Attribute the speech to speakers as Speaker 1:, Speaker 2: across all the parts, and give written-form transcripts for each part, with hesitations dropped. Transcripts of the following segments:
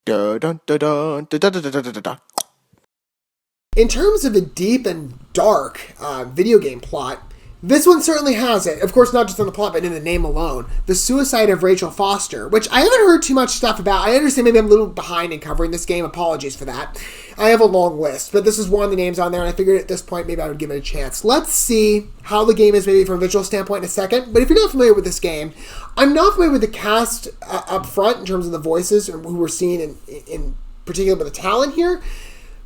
Speaker 1: Dun, dun, dun, dun, dun, dun, dun, dun, dun, dun.
Speaker 2: In terms of a deep and dark video game plot, this one certainly has it. Of course, not just in the plot, but in the name alone. The suicide of Rachel Foster, which I haven't heard too much stuff about. I understand maybe I'm a little behind in covering this game. Apologies for that. I have a long list, but this is one of the names on there, and I figured at this point maybe I would give it a chance. Let's see how the game is maybe from a visual standpoint in a second. But if you're not familiar with this game, I'm not familiar with the cast up front in terms of the voices or who we're seeing in particular with the talent here.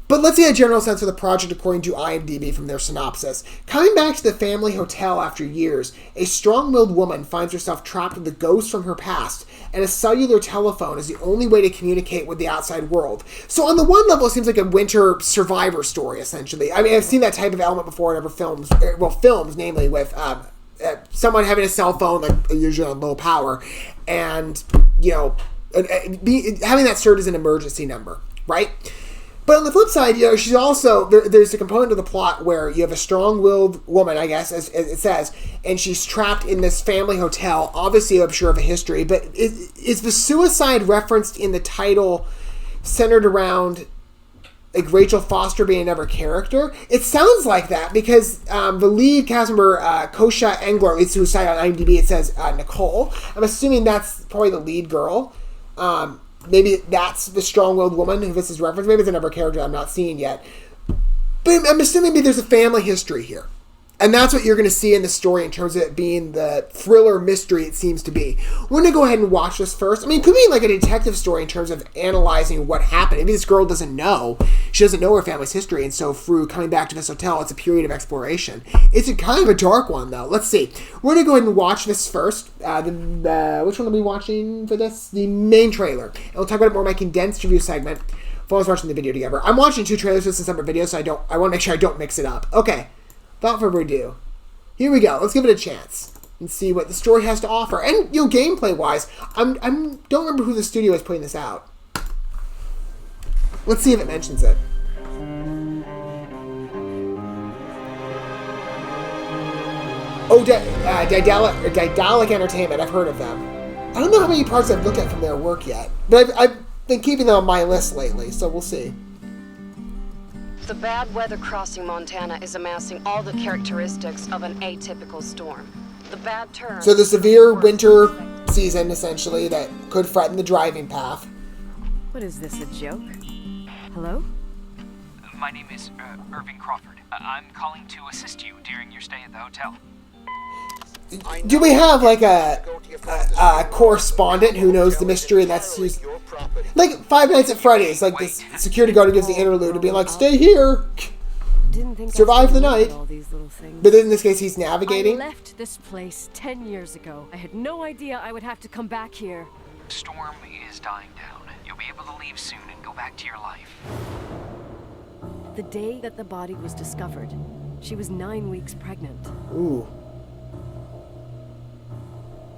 Speaker 2: But let's get a general sense of the project according to IMDb from their synopsis. Coming back to the family hotel after years, a strong-willed woman finds herself trapped with the ghosts from her past, and a cellular telephone is the only way to communicate with the outside world. So on the one level, it seems like a winter survivor story, essentially. I mean, I've seen that type of element before in other films, namely with someone having a cell phone, like usually on low power, and, having that served as an emergency number, right? But on the flip side, she's also, there's a component of the plot where you have a strong-willed woman, I guess, as it says, and she's trapped in this family hotel, obviously I'm sure of a history, but is the suicide referenced in the title centered around like Rachel Foster being another character? It sounds like that because the lead cast member, Kosha Engler, leads suicide on IMDb, it says Nicole. I'm assuming that's probably the lead girl. Maybe that's the strong-willed woman who this is referenced. Maybe it's another character I'm not seeing yet. But I'm assuming maybe there's a family history here. And that's what you're going to see in the story in terms of it being the thriller mystery it seems to be. We're going to go ahead and watch this first. I mean, it could be like a detective story in terms of analyzing what happened. Maybe this girl doesn't know. She doesn't know her family's history. And so through coming back to this hotel, it's a period of exploration. It's a kind of a dark one, though. Let's see. We're going to go ahead and watch this first. Which one are we watching for this? The main trailer. And we'll talk about it more in my condensed review segment. If I was watching the video together. I'm watching two trailers in separate videos, so I want to make sure I don't mix it up. Okay. Without further ado, here we go. Let's give it a chance and see what the story has to offer. And gameplay-wise, I don't remember who the studio is putting this out. Let's see if it mentions it. Oh, Daedalic Entertainment. I've heard of them. I don't know how many parts I've looked at from their work yet, but I've been keeping them on my list lately, so we'll see.
Speaker 3: The bad weather crossing Montana is amassing all the characteristics of an atypical storm. The bad turn.
Speaker 2: So the severe winter season, essentially, that could threaten the driving path.
Speaker 4: What is this, a joke? Hello?
Speaker 5: My name is Irving Crawford. I'm calling to assist you during your stay at the hotel.
Speaker 2: Do we have like a correspondent who knows the mystery, and that's who's like Five Nights at Freddy's, like this security guard who gives the interlude to be like, stay here, survive the night. But in this case, he's navigating.
Speaker 4: I left this place 10 years ago. I had no idea I would have to come back here.
Speaker 5: The storm is dying down. You'll be able to leave soon and go back to your life.
Speaker 4: The day that the body was discovered, she was 9 weeks pregnant.
Speaker 2: Ooh.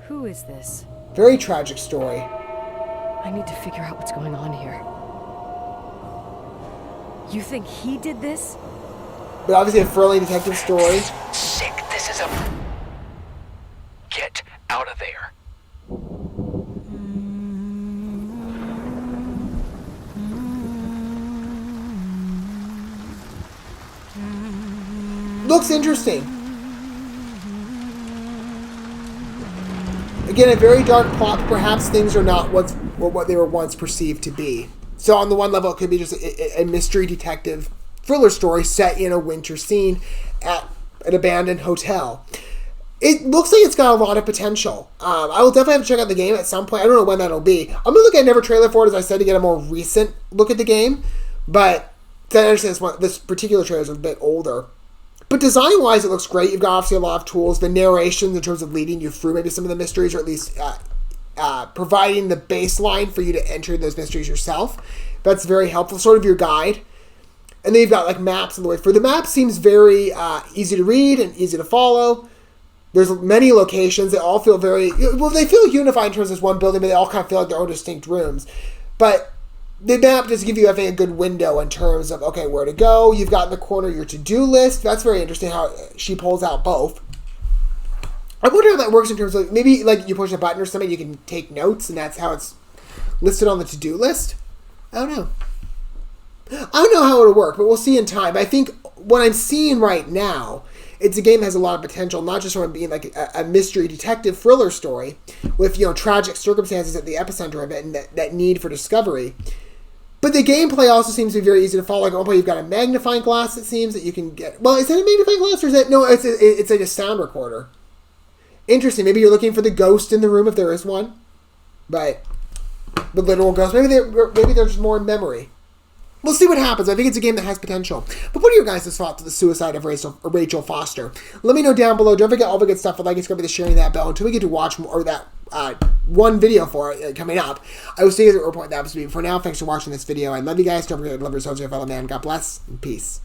Speaker 4: Who is this?
Speaker 2: Very tragic story.
Speaker 4: I need to figure out what's going on here. You think he did this?
Speaker 2: But obviously a thrilling detective story.
Speaker 5: Sick. This is a... Get out of there.
Speaker 2: Looks interesting. Again, a very dark plot. Perhaps things are not what they were once perceived to be. So on the one level, it could be just a mystery detective thriller story set in a winter scene at an abandoned hotel. It looks like it's got a lot of potential. I will definitely have to check out the game at some point. I don't know when that'll be. I'm going to look at another trailer for it, as I said, to get a more recent look at the game. But I understand this particular trailer is a bit older. But design-wise, it looks great. You've got obviously a lot of tools. The narration in terms of leading you through maybe some of the mysteries, or at least providing the baseline for you to enter those mysteries yourself. That's very helpful. Sort of your guide. And then you've got like maps in the way through. The map seems very easy to read and easy to follow. There's many locations. They all feel very... Well, they feel unified in terms of this one building, but they all kind of feel like their own distinct rooms. But the map does give you, I think, a good window in terms of, okay, where to go. You've got in the corner your to-do list. That's very interesting how she pulls out both. I wonder how that works in terms of, maybe like you push a button or something, you can take notes, and that's how it's listed on the to-do list. I don't know. I don't know how it'll work, but we'll see in time. I think what I'm seeing right now, it's a game that has a lot of potential, not just from it being like a mystery detective thriller story with, tragic circumstances at the epicenter of it and that need for discovery. But the gameplay also seems to be very easy to follow. Like, oh, you've got a magnifying glass, it seems, that you can get. Well, is that a magnifying glass or is that... No, it's like a sound recorder. Interesting. Maybe you're looking for the ghost in the room if there is one. But the literal ghost. Maybe there's more memory. We'll see what happens. I think it's a game that has potential. But what are your guys' thoughts on the suicide of Rachel Foster? Let me know down below. Don't forget all the good stuff. Like it's going to be the sharing that bell until we get to watch more, or that one video for it coming up. I will see you at the report that episode. For now, thanks for watching this video. I love you guys. Don't forget to love yourselves, your fellow man. God bless and peace.